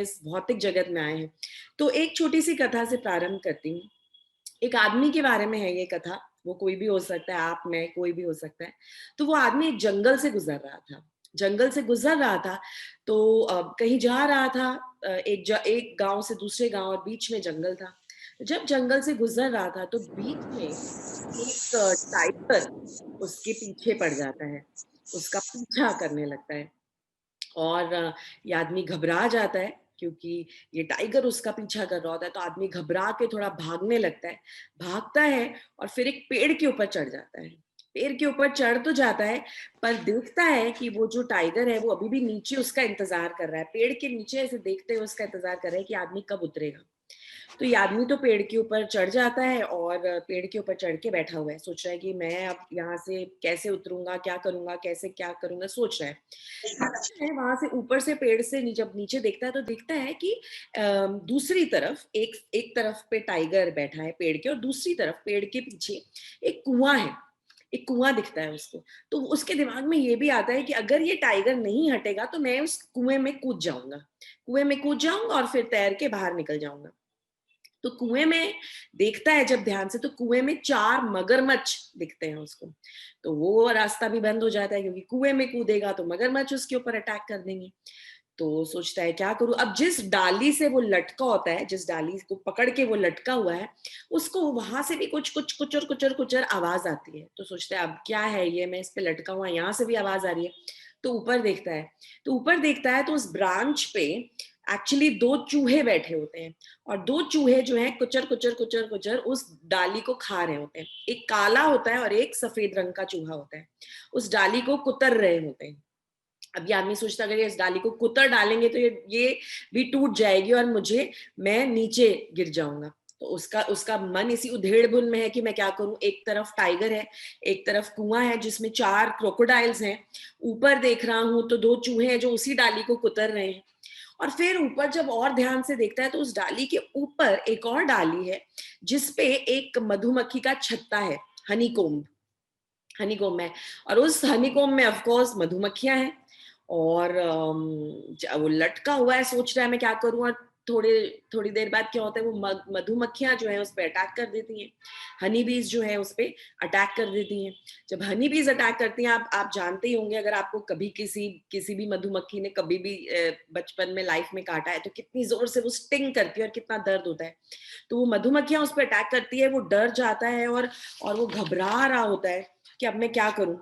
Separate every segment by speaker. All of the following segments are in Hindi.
Speaker 1: इस भौतिक जगत में आए हैं। तो एक छोटी सी कथा से प्रारंभ करती हूँ। एक आदमी के बारे में है ये कथा, वो कोई भी हो सकता है, आप, मैं, कोई भी हो सकता है। तो वो आदमी एक जंगल से गुजर रहा था, जंगल से गुजर रहा था, तो कहीं जा रहा था, एक गांव से दूसरे गांव और बीच में जंगल था। जब जंगल से गुजर रहा था तो बीच में एक टाइगर उसके पीछे पड़ जाता है, उसका पीछा करने लगता है। और ये आदमी घबरा जाता है क्योंकि ये टाइगर उसका पीछा कर रहा होता है, तो आदमी घबरा के थोड़ा भागने लगता है, भागता है और फिर एक पेड़ के ऊपर चढ़ जाता है। पेड़ के ऊपर चढ़ तो जाता है, पर देखता है कि वो जो टाइगर है वो अभी भी नीचे उसका इंतजार कर रहा है, पेड़ के नीचे ऐसे देखते हुए उसका इंतजार कर रहा है कि आदमी कब उतरेगा। तो ये आदमी तो पेड़ के ऊपर चढ़ जाता है और पेड़ के ऊपर चढ़ के बैठा हुआ है, सोच रहा है कि मैं अब यहाँ से कैसे उतरूंगा, क्या करूंगा, कैसे क्या करूंगा, सोच रहा है। है वहां से ऊपर से पेड़ से जब नीचे देखता है तो देखता है कि दूसरी तरफ एक एक तरफ पे टाइगर बैठा है पेड़ के, और दूसरी तरफ पेड़ के पीछे एक कुआं है, एक कुआं दिखता है उसको। तो उसके दिमाग में ये भी आता है कि अगर ये टाइगर नहीं हटेगा तो मैं उस कुएं में कूद जाऊंगा, कुएं में कूद जाऊंगा और फिर तैर के बाहर निकल जाऊंगा। तो कुएं में देखता है जब ध्यान से, तो कुएं में 4 मगरमच्छ दिखते हैं उसको। तो वो रास्ता भी बंद हो जाता है क्योंकि कुएं में कूदेगा तो मगरमच्छ उसके ऊपर अटैक कर देंगे। तो सोचता है क्या करूं। अब जिस डाली से वो लटका होता है, जिस डाली को पकड़ के वो लटका हुआ है, उसको वहां से भी कुछ कुछ कुचर कुचर कुचर आवाज आती है। तो सोचता है अब क्या है ये, मैं इस पे लटका हुआ, यहाँ से भी आवाज आ रही है। तो ऊपर देखता है, तो ऊपर देखता है तो उस ब्रांच पे एक्चुअली 2 चूहे बैठे होते हैं, और 2 चूहे जो हैं कुचर कुचर कुचर कुचर उस डाली को खा रहे होते हैं। एक काला होता है और एक सफेद रंग का चूहा होता है, उस डाली को कुतर रहे होते हैं। अब ये आदमी सोचता है अगर ये इस डाली को कुतर डालेंगे तो ये भी टूट जाएगी और मैं नीचे गिर जाऊंगा। तो उसका उसका मन इसी उधेड़-बुन में है कि मैं क्या करूं। एक तरफ टाइगर है, एक तरफ कुआं है जिसमें 4 क्रोकोडाइल्स हैं, ऊपर देख रहा हूं तो 2 चूहे हैं जो उसी डाली को कुतर रहे हैं। और फिर ऊपर जब और ध्यान से देखता है तो उस डाली के ऊपर एक और डाली है जिसपे एक मधुमक्खी का छत्ता है, हनीकॉम्ब, हनीकॉम्ब है। और उस हनीकॉम्ब में ऑफ कोर्स मधुमक्खियां हैं। और वो लटका हुआ है, सोच रहा है मैं क्या करूं। और थोड़ी थोड़ी देर बाद क्या होता है, वो मधुमक्खियां जो है उस पर अटैक कर देती हैं, हनी बीज जो है उस पर अटैक कर देती हैं। जब हनी बीज अटैक करती हैं, आप जानते ही होंगे, अगर आपको कभी किसी किसी भी मधुमक्खी ने कभी भी बचपन में लाइफ में काटा है तो कितनी जोर से वो स्टिंग करती है और कितना दर्द होता है। तो वो मधुमक्खियां उस पर अटैक करती है, वो डर जाता है और वो घबरा रहा होता है कि अब मैं क्या करूं।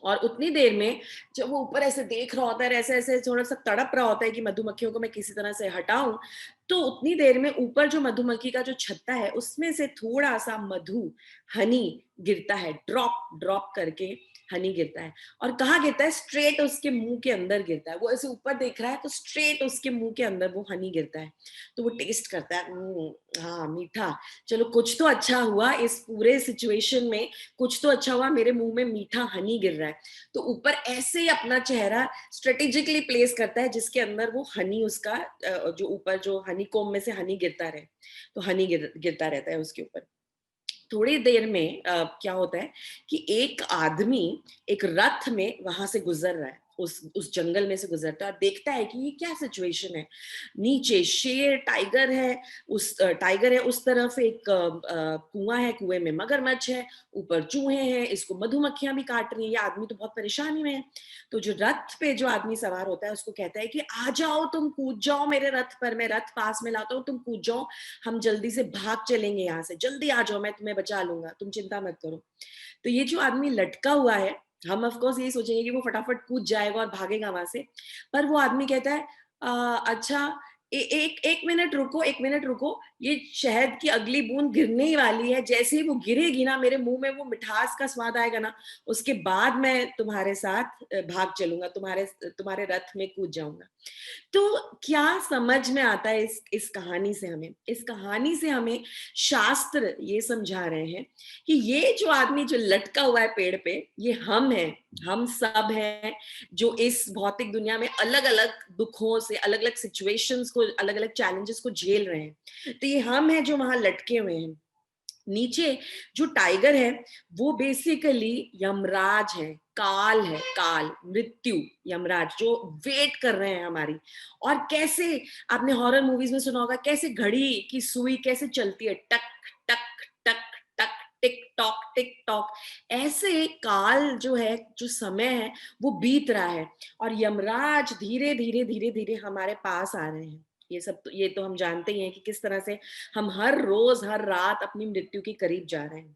Speaker 1: और उतनी देर में जब वो ऊपर ऐसे देख रहा होता है, ऐसे ऐसे थोड़ा सा तड़प रहा होता है कि मधुमक्खियों को मैं किसी तरह से हटाऊं, तो उतनी देर में ऊपर जो मधुमक्खी का जो छत्ता है उसमें से थोड़ा सा मधु, हनी गिरता है, ड्रॉप ड्रॉप करके हनी गिरता है। और कहाँ गिरता है, स्ट्रेट उसके मुंह के अंदर गिरता है। वो ऐसे ऊपर देख रहा है तो स्ट्रेट उसके मुंह के अंदर वो हनी गिरता है। तो वो टेस्ट करता है, हाँ मीठा, चलो कुछ तो अच्छा हुआ इस पूरे सिचुएशन में, कुछ तो अच्छा हुआ, मेरे मुंह में मीठा हनी गिर रहा है। तो ऊपर ऐसे ही अपना चेहरा स्ट्रेटेजिकली प्लेस करता है जिसके अंदर वो हनी उसका जो ऊपर जो हनी कोम में से हनी गिरता रहे, तो हनी गिरता रहता है उसके ऊपर। थोड़ी देर में क्या होता है कि एक आदमी एक रथ में वहां से गुजर रहा है, उस जंगल में से गुजरता है और देखता है कि ये क्या सिचुएशन है। नीचे शेर टाइगर है, उस टाइगर है, उस तरफ एक कुआं है, कुएं में मगरमच्छ है, ऊपर चूहे हैं, इसको मधुमक्खियां भी काट रही है। ये आदमी तो बहुत परेशानी में है। तो जो रथ पे जो आदमी सवार होता है उसको कहता है कि आ जाओ, तुम कूद जाओ मेरे रथ पर, मैं रथ पास में लाता हूँ, तुम कूद जाओ, हम जल्दी से भाग चलेंगे यहाँ से, जल्दी आ जाओ, मैं तुम्हें बचा लूंगा, तुम चिंता मत करो। तो ये जो आदमी लटका हुआ है, हम ऑफ कोर्स यही सोचेंगे कि वो फटाफट कूद जाएगा और भागेगा वहां से, पर वो आदमी कहता है अच्छा, एक एक मिनट रुको, एक मिनट रुको, ये शहद की अगली बूंद गिरने ही वाली है, जैसे ही वो गिरेगी ना मेरे मुंह में वो मिठास का स्वाद आएगा ना, उसके बाद मैं तुम्हारे साथ भाग चलूंगा, तुम्हारे तुम्हारे रथ में कूद जाऊंगा। तो क्या समझ में आता है इस कहानी से हमें, इस कहानी से हमें शास्त्र ये समझा रहे हैं कि ये जो आदमी जो लटका हुआ है पेड़ पे, ये हम हैं, हम सब हैं जो इस भौतिक दुनिया में अलग अलग दुखों से, अलग अलग सिचुएशंस को, अलग अलग चैलेंजेस को झेल रहे हैं। तो ये हम हैं जो वहां लटके हुए हैं। नीचे जो टाइगर है वो बेसिकली यमराज है, काल है, काल, मृत्यु, यमराज जो वेट कर रहे हैं हमारी। और कैसे आपने हॉरर मूवीज में सुना होगा कैसे घड़ी की सुई कैसे चलती है, टक टक टक टक, टिक टॉक, ऐसे काल जो है, जो समय है वो बीत रहा है और यमराज धीरे धीरे धीरे धीरे हमारे पास आ रहे हैं। ये तो हम जानते ही हैं कि किस तरह से हम हर रोज हर रात अपनी मृत्यु के करीब जा रहे हैं।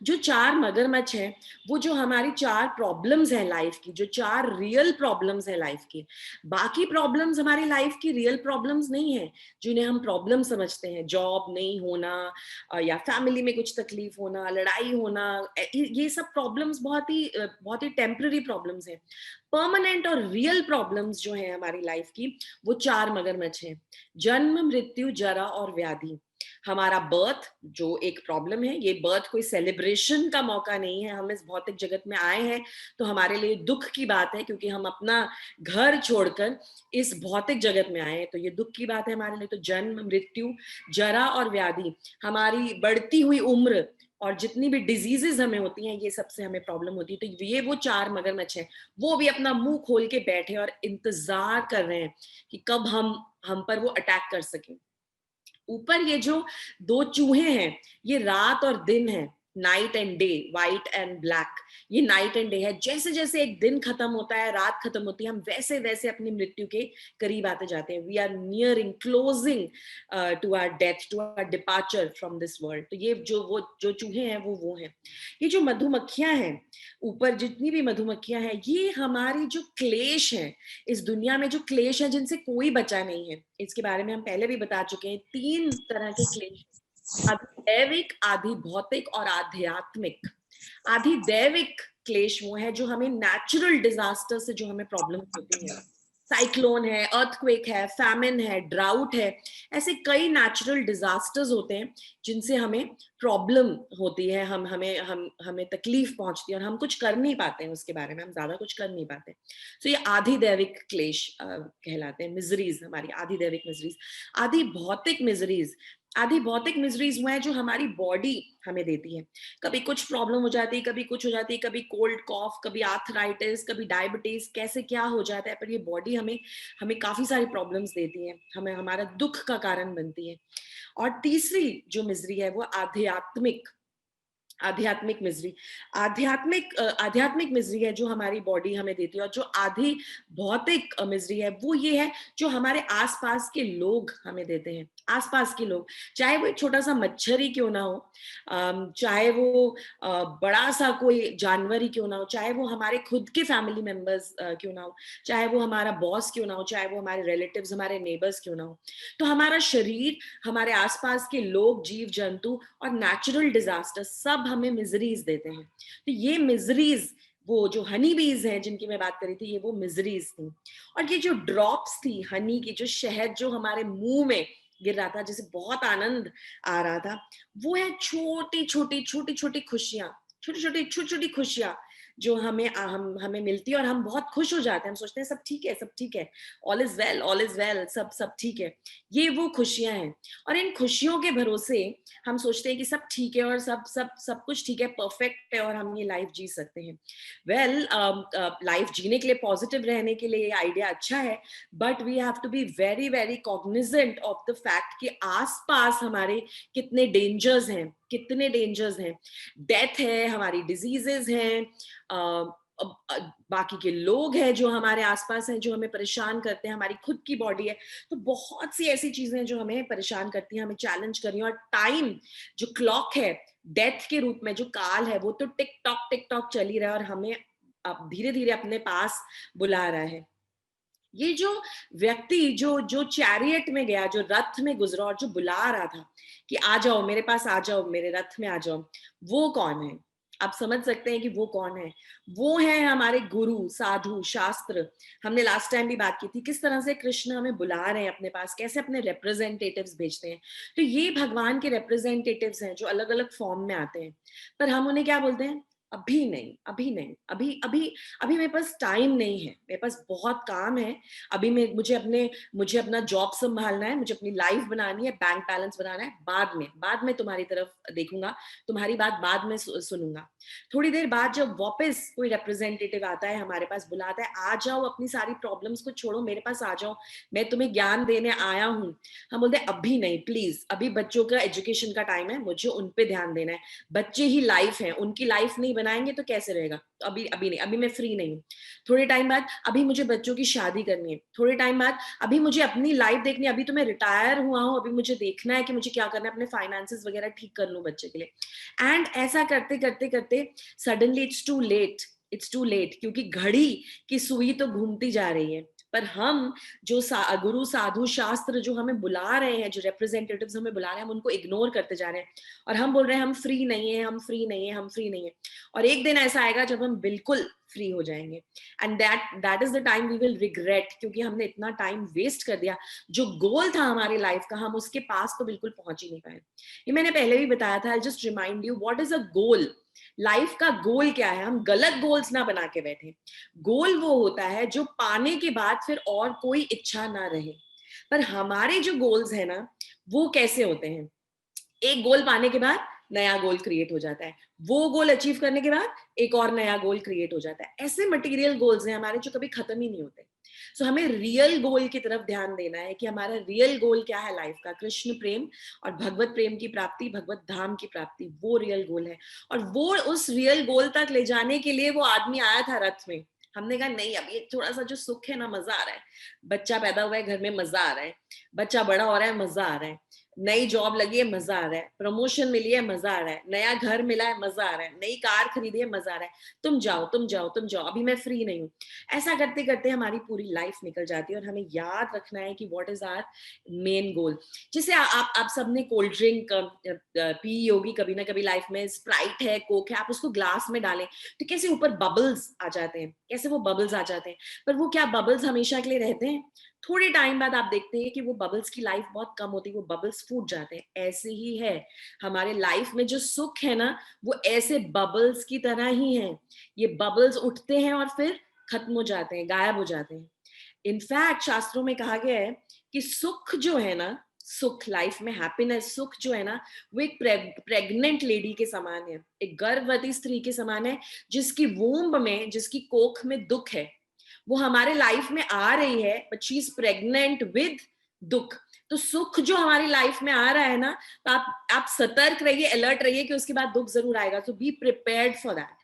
Speaker 1: जो चार मगरमच्छ हैं, वो जो हमारी चार प्रॉब्लम्स हैं लाइफ की, जो चार रियल प्रॉब्लम्स हैं लाइफ की। बाकी प्रॉब्लम्स हमारी लाइफ की रियल प्रॉब्लम्स नहीं है, जिन्हें हम प्रॉब्लम समझते हैं, जॉब नहीं होना या फैमिली में कुछ तकलीफ होना, लड़ाई होना, ये सब प्रॉब्लम्स बहुत ही टेम्पररी प्रॉब्लम्स हैं। परमानेंट और रियल प्रॉब्लम्स जो है हमारी लाइफ की, वो चार मगरमच्छ हैं: जन्म, मृत्यु, जरा और व्याधि। हमारा बर्थ जो एक प्रॉब्लम है, ये बर्थ कोई सेलिब्रेशन का मौका नहीं है। हम इस भौतिक जगत में आए हैं तो हमारे लिए दुख की बात है, क्योंकि हम अपना घर छोड़कर इस भौतिक जगत में आए हैं, तो ये दुख की बात है हमारे लिए। तो जन्म, मृत्यु, जरा और व्याधि, हमारी बढ़ती हुई उम्र और जितनी भी डिजीजेस हमें होती हैं, ये सबसे हमें प्रॉब्लम होती है। तो ये वो चार मगरमच्छ हैं, वो भी अपना मुंह खोल के बैठे और इंतजार कर रहे हैं कि कब हम पर वो अटैक कर सकें। ऊपर ये जो दो चूहे हैं, ये रात और दिन है, night and day, white and black. ये नाइट एंड डे है। जैसे जैसे एक दिन खत्म होता है, रात खत्म होती है, हम वैसे वैसे अपनी मृत्यु के करीब आते जाते हैं। We are nearing, closing to our death, to our departure from this world. तो ये जो चूहे हैं वो हैं। ये जो मधुमक्खियां हैं, ऊपर जितनी भी मधुमक्खियां हैं, ये हमारी जो क्लेश है, इस दुनिया में जो क्लेश है जिनसे कोई बचा नहीं है, इसके बारे में हम पहले भी बता चुके हैं। तीन तरह के क्लेश: आधिदैविक, आधि भौतिक और आध्यात्मिक। आधिदैविक क्लेश वो है जो हमें नेचुरल डिजास्टर से जो हमें प्रॉब्लम होती है, साइक्लोन है, अर्थक्वेक है, फैमिन है, ड्राउट है, ऐसे कई नेचुरल डिजास्टर्स होते हैं जिनसे हमें प्रॉब्लम होती है, हमें तकलीफ पहुंचती है और हम कुछ कर नहीं पाते हैं, उसके बारे में हम ज्यादा कुछ कर नहीं पाते। तो ये आधि दैविक क्लेश कहलाते हैं, मिजरीज, हमारी आधि दैविक मिजरीज। आधि भौतिक मिजरीज, आधी भौतिक मिजरीज वो है जो हमारी बॉडी हमें देती है। कभी कुछ प्रॉब्लम हो जाती है, कभी कुछ हो जाती है, कभी कोल्ड कॉफ, कभी आर्थराइटिस, कभी डायबिटीज, कैसे क्या हो जाता है, पर ये बॉडी हमें हमें काफी सारी प्रॉब्लम्स देती है, हमें हमारा दुख का कारण बनती है। और तीसरी जो मिजरी है वो आध्यात्मिक, आध्यात्मिक मिजरी। आध्यात्मिक मिजरी है जो हमारी बॉडी हमें देती है। और जो आधी भौतिक मिजरी है वो ये है जो हमारे आसपास के लोग हमें देते हैं। आसपास के लोग, चाहे वो एक छोटा सा मच्छर ही क्यों ना हो, चाहे वो बड़ा सा कोई जानवर ही क्यों ना हो, चाहे वो हमारे खुद के फैमिली मेंबर्स क्यों ना हो, चाहे वो हमारा बॉस क्यों ना हो, चाहे वो हमारे रिलेटिव्स, हमारे नेबर्स क्यों ना हो। तो हमारा शरीर, हमारे आसपास के लोग, जीव जंतु और नेचुरल डिजास्टर सब हमें मिजरीज देते हैं। तो ये मिजरीज, वो जो हनी बीज हैं जिनकी मैं बात करी थी, ये वो मिजरीज थी। और ये जो ड्रॉप्स थी हनी की, जो शहद जो हमारे मुंह में गिर रहा था, जिसे बहुत आनंद आ रहा था, वो है छोटी छोटी छोटी छोटी खुशियां, छोटी छोटी खुशियां जो हमें मिलती है और हम बहुत खुश हो जाते हैं। हम सोचते हैं सब ठीक है, सब ठीक है, all is well, all is well, सब सब ठीक है। ये वो खुशियां हैं। और इन खुशियों के भरोसे हम सोचते हैं कि सब ठीक है और सब सब सब कुछ ठीक है, परफेक्ट है और हम ये लाइफ जी सकते हैं। वेल, लाइफ जीने के लिए, पॉजिटिव रहने के लिए ये आइडिया अच्छा है, but we have to be very very cognizant of the fact कि आसपास हमारे कितने डेंजर्स हैं, कितने डेंजर्स हैं। डेथ है, हमारी डिजीजेस हैं, बाकी के लोग हैं जो हमारे आसपास हैं जो हमें परेशान करते हैं, हमारी खुद की बॉडी है। तो बहुत सी ऐसी चीजें हैं जो हमें परेशान करती हैं, हमें चैलेंज कर रही हैं। और टाइम जो क्लॉक है डेथ के रूप में, जो काल है, वो तो टिक टॉक चल ही रहा है और हमें अब धीरे धीरे अपने पास बुला रहा है। ये जो व्यक्ति जो जो चैरियट में गया, जो रथ में गुजरा और जो बुला रहा था कि आ जाओ मेरे पास, आ जाओ मेरे रथ में आ जाओ, वो कौन है? आप समझ सकते हैं कि वो कौन है। वो है हमारे गुरु, साधु, शास्त्र। हमने लास्ट टाइम भी बात की थी किस तरह से कृष्ण हमें बुला रहे हैं अपने पास, कैसे अपने रिप्रेजेंटेटिव्स भेजते हैं। तो ये भगवान के रिप्रेजेंटेटिव्स हैं जो अलग अलग फॉर्म में आते हैं, पर हम उन्हें क्या बोलते हैं? अभी नहीं, अभी नहीं, अभी अभी अभी मेरे पास टाइम नहीं है, मेरे पास बहुत काम है। अभी मैं मुझे अपना जॉब सँभालना है, मुझे अपनी लाइफ़ बनानी है, बैंक बैलेंस बनाना है, बाद में तुम्हारी तरफ देखूँगा, तुम्हारी बात बाद में सुनूँगा। थोड़ी देर बाद जब वापस कोई रिप्रेजेंटेटिव आता है, हमारे पास बुलाता है, "आ जाओ, अपनी सारी प्रॉब्लम्स को छोड़ो, मेरे पास आ जाओ, मैं तुम्हें ज्ञान देने आया हूँ।" हम बोलते हैं, "अभी नहीं, प्लीज़, अभी बच्चों का एजुकेशन का टाइम है, मुझे उन पे ध्यान देना है। बच्चे ही लाइफ है, उनकी लाइफ नहीं बनाएंगे तो कैसे रहेगा? तो अभी अभी नहीं, अभी मैं फ्री नहीं हूँ। थोड़े टाइम बाद अभी मुझे बच्चों की शादी करनी है। थोड़े टाइम बाद अभी मुझे अपनी लाइफ देखनी है। अभी तो मैं रिटायर हुआ हूँ, अभी मुझे देखना है कि मुझे क्या करना है, अपने फाइनेंसेस वगैरह ठीक कर लूँ बच्चे के लिए। एंड ऐसा करते करते करते सडनली इट्स टू लेट, क्योंकि घड़ी की सुई तो घूमती जा रही है, पर हम जो गुरु साधु शास्त्र जो हमें बुला रहे हैं, जो रिप्रेजेंटेटिव्स हमें बुला रहे हैं, हम उनको इग्नोर करते जा रहे हैं और हम बोल रहे हैं हम फ्री नहीं है, हम फ्री नहीं है, हम फ्री नहीं है। और एक दिन ऐसा आएगा जब हम बिल्कुल फ्री हो जाएंगे, and that is the time we will regret, क्योंकि हमने इतना टाइम वेस्ट कर दिया। जो गोल था हमारी लाइफ का, हम उसके पास तो बिल्कुल पहुंच ही नहीं पाए। ये मैंने पहले भी बताया था, I just remind you what is a goal. Life का गोल क्या है? हम गलत गोल्स ना बना के बैठे। गोल वो होता है जो पाने के बाद फिर और कोई इच्छा ना रहे। पर हमारे जो गोल्स है ना, वो कैसे होते हैं? एक गोल पाने के बाद नया गोल क्रिएट हो जाता है, वो गोल अचीव करने के बाद एक और नया गोल क्रिएट हो जाता है। ऐसे मटेरियल गोल्स हैं हमारे जो कभी खत्म ही नहीं होते। सो हमें रियल गोल की तरफ ध्यान देना है कि हमारा रियल गोल क्या है लाइफ का। कृष्ण प्रेम और भगवत प्रेम की प्राप्ति, भगवत धाम की प्राप्ति, वो रियल गोल है। और वो उस रियल गोल तक ले जाने के लिए वो आदमी आया था रथ में। हमने कहा नहीं, अब ये थोड़ा सा जो सुख है ना, मजा आ रहा है, बच्चा पैदा हुआ है घर में, मजा आ रहा है, बच्चा बड़ा हो रहा है, मजा आ रहा है, नई जॉब लगी है, मजा आ रहा है, प्रमोशन मिली है, मजा आ रहा है, नया घर मिला है, मजा आ रहा है, नई कार खरीदी है, मजा आ रहा है, तुम जाओ तुम जाओ तुम जाओ, अभी मैं फ्री नहीं हूँ। ऐसा करते करते हमारी पूरी लाइफ निकल जाती है और हमें याद रखना है कि what is our main goal. जैसे आप सबने कोल्ड ड्रिंक पी होगी कभी ना कभी लाइफ में, स्प्राइट है, कोक है, आप उसको ग्लास में डालें तो कैसे ऊपर बबल्स आ जाते हैं, कैसे वो बबल्स आ जाते हैं। पर वो क्या बबल्स हमेशा के लिए रहते हैं? थोड़े टाइम बाद आप देखते हैं कि वो बबल्स की लाइफ बहुत कम होती है, वो बबल्स फूट जाते हैं। ऐसे ही है हमारे लाइफ में जो सुख है ना, वो ऐसे बबल्स की तरह ही है। ये बबल्स उठते हैं और फिर खत्म हो जाते हैं, गायब हो जाते हैं। इनफैक्ट शास्त्रों में कहा गया है कि सुख जो है ना, सुख लाइफ में हैप्पीनेस, सुख जो है ना, वो एक प्रेग्नेंट लेडी के समान है, एक गर्भवती स्त्री के समान है, जिसकी वूम्ब में, जिसकी कोख में दुख है। वो हमारे लाइफ में आ रही है, but she is pregnant with दुख। तो सुख जो हमारी लाइफ में आ रहा है ना, तो आप सतर्क रहिए, अलर्ट रहिए कि उसके बाद दुख जरूर आएगा। तो बी प्रिपेयर्ड फॉर दैट।